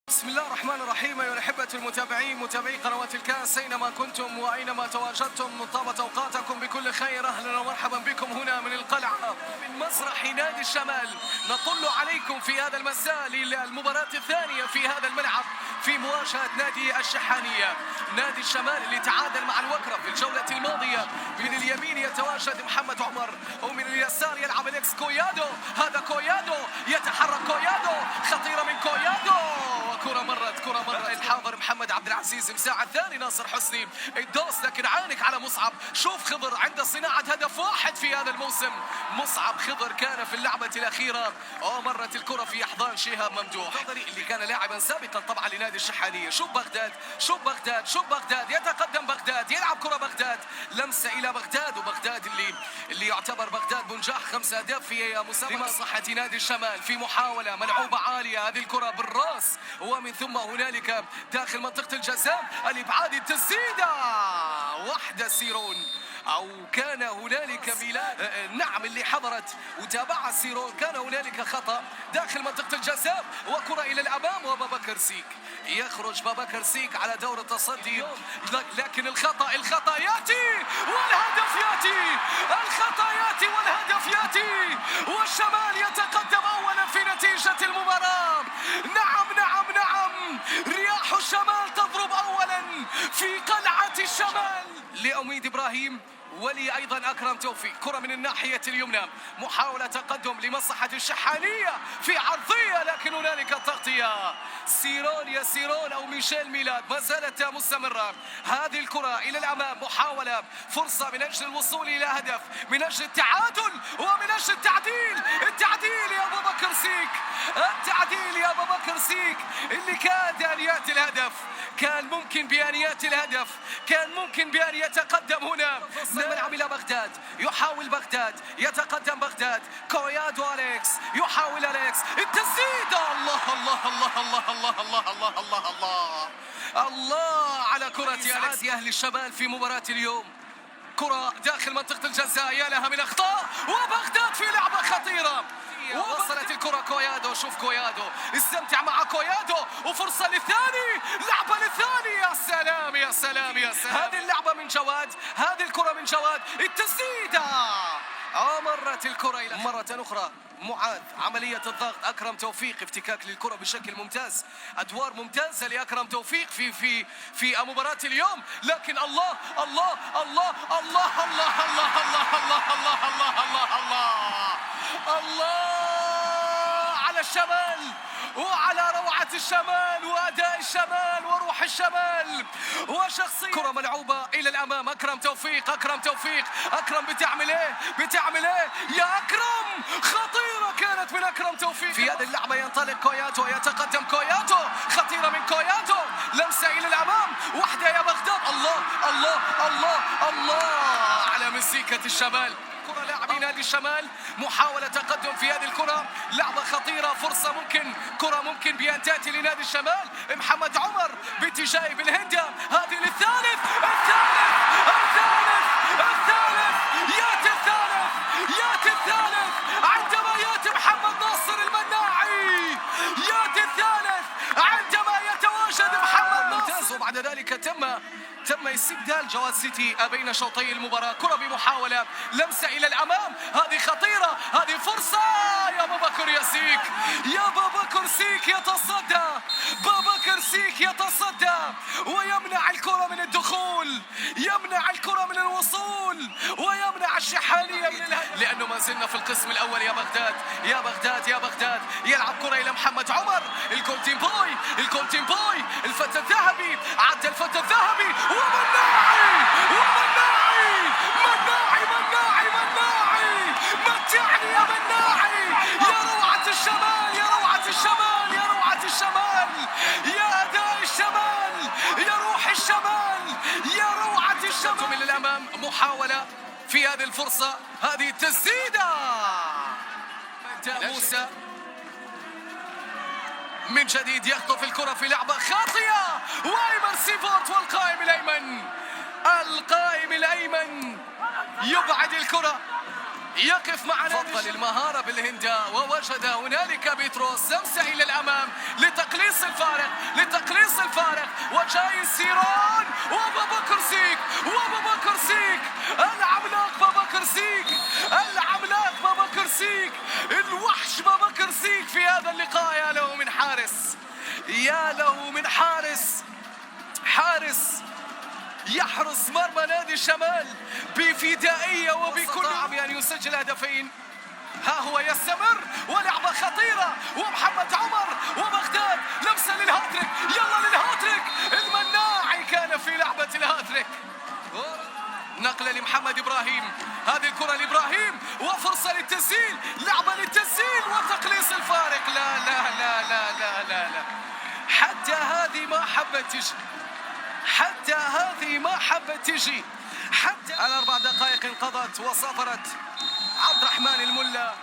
بسم الله الرحمن الرحيم. أيها الأحبة المتابعين، متابعي قنوات الكاس أينما كنتم وأينما تواجدتم، طابت أوقاتكم بكل خير. أهلا ومرحبا بكم هنا من القلعة من مسرح نادي الشمال. نطل عليكم في هذا المساء للمباراة الثانية في هذا الملعب في مواجهة نادي الشحانية. نادي الشمال اللي تعادل مع الوكرة في الجولة الماضية. من اليمين يتواجد محمد عمر ومن اليسار يلعب اليكس كويادو. هذا كويادو، يتحرك كويادو، خطيرة من كويادو، كرة مرت الحاضر محمد عبد العزيز، مساعد ثاني ناصر حسني، الدوس لكن عانك على مصعب. شوف خضر عند صناعة هدف واحد في هذا الموسم. مصعب خضر كان في اللعبة الأخيرة مرت الكرة في أحضان شهاب ممدوح اللي كان لاعبا سابقا طبعا لنادي الشحانية. شوف بغداد يتقدم بغداد، يلعب كرة بغداد، لمسة إلى بغداد، وبغداد اللي يعتبر بغداد منجح 5 أهداف في مسابقة لمصلحة نادي الشمال في محاولة ملعوبة عالية. هذه الكرة بالراس ومن ثم هنالك داخل منطقة الجزاء الإبعاد، التسديدة واحدة سيرون، أو كان هنالك بلاد نعم اللي حضرت وتابع سيرون. كان هنالك خطأ داخل منطقة الجزاء وكرة إلى الأمام، وبابكر سيك يخرج بابكر سيك على دور التصدي، لكن الخطأ يأتي والهدف يأتي، الخطأ يأتي والهدف يأتي، والشمال يتقدم أولا في نتيجة المباراة. نعم رياح الشمال تضرب أولا في قلعة الشمال لأميد إبراهيم ولي أيضا أكرم توفيق. كرة من الناحية اليمنى، محاولة تقدم لمصلحة الشحانية في عرضية، لكن هنالك تغطية. سيرون أو ميشيل ميلاد ما زالت مستمرة. هذه الكرة إلى الأمام، محاولة فرصة من أجل الوصول إلى هدف، من أجل التعادل ومن أجل التعديل يا أبو بكر سيك، التعديل يا أبو بكر سيك اللي كاد أن يأتي الهدف. كان ممكن بأن يأتي الهدف، كان ممكن بأن يتقدم هنا. ملعب إلى بغداد، يحاول بغداد، يتقدم بغداد، كويادو أليكس، يحاول أليكس، التسديد. الله على كرة أليكس يا أهل الشمال في مباراة اليوم. كرة داخل منطقة الجزاء، يا لها من أخطاء، وبغداد في لعبة خطيرة. وصلت الكرة كويادو، شوف كويادو، استمتع مع كويادو، وفرصة للثاني، لعبة للثاني. يا سلام. هذه اللعبة من جواد، هذه الكرة من جواد، التسديدة. مرت الكرة إلى مرة أخرى معاذ، عملية الضغط، أكرم توفيق افتكاك للكرة بشكل ممتاز، أدوار ممتازة لأكرم توفيق في مباراة اليوم. لكن الله على الشمال وعلى روعة الشمال وأداء الشمال وروح الشمال وشخصية. كرة ملعوبة إلى الأمام، أكرم توفيق أكرم بتعمل إيه يا أكرم؟ خطيرة كانت من أكرم توفيق. في هذه اللعبة ينطلق كوياتو، يتقدم كوياتو، خطيرة من كوياتو، لمسة إلى الأمام، واحدة يا بغداد. الله على مزيكة الشمال. كرة لاعبي نادي الشمال، محاولة تقدم في هذه الكرة، لعبة خطيرة، فرصة كرة ممكن بأن تأتي لنادي الشمال. محمد عمر باتجاه بالهندة، هذه للثالث، ياتي الثالث عندما ياتي محمد ناصر المناعي، ياتي الثالث عندما يتواجد محمد ناصر. وبعد ذلك تم استبدال جواد سيتي بين شوطي المباراة. كرة بمحاولة، لمسة إلى الأمام، هذه خطيرة، هذه فرصة يا بابكر سيك، بابكر سيك يتصدى ويمنع الكرة من الدخول، يمنع الكرة من الوصول، ويمنع الشحانية من لأنه ما زلنا في القسم الأول. يا بغداد يلعب كرة إلى محمد عمر، الجولدن بوي، الفتى الذهبي، عدى الفتى الذهبي، ومناعي متعني يا مناعي، يا روعة الشمال، يا أداء الشمال، يا روح الشمال، يا روعة الشمال. من الأمام، محاولة في هذه الفرصة، هذه التسديدة. موسى من جديد يخطف الكرة في لعبة خاطئة، وايمر سيفورت والقائم الأيمن يبعد الكرة، يقف مع فضل المهارة بالهندة، ووجد هنالك بيتروس، لمسة إلى الأمام لتقليص الفارق. الفارق. وجاي سيران وبابكر سيك، وبابكر سيك العملاق بابكر سيك، العملاق بابكر سيك، الوحش بابكر سيك في هذا اللقاء. يا له من حارس، يا له من حارس، حارس يحرس مرمى نادي الشمال بفدائية وبكل بأن يسجل هدفين. ها هو يستمر ولعبة خطيرة، ومحمد عمر وبغداد لمسة للهاتريك، يلا للهاتريك. المناعي كان في لعبة الهاتريك. نقلة لمحمد إبراهيم، هذه الكرة لإبراهيم وفرصة للتسجيل، لعبة للتسجيل وتقليص الفارق. لا لا لا لا لا لا لا، حتى هذه ما حبت تجي، حتى هذه ما حبت تجي. حتى على 4 دقائق انقضت وسافرت عبد الرحمن الملا.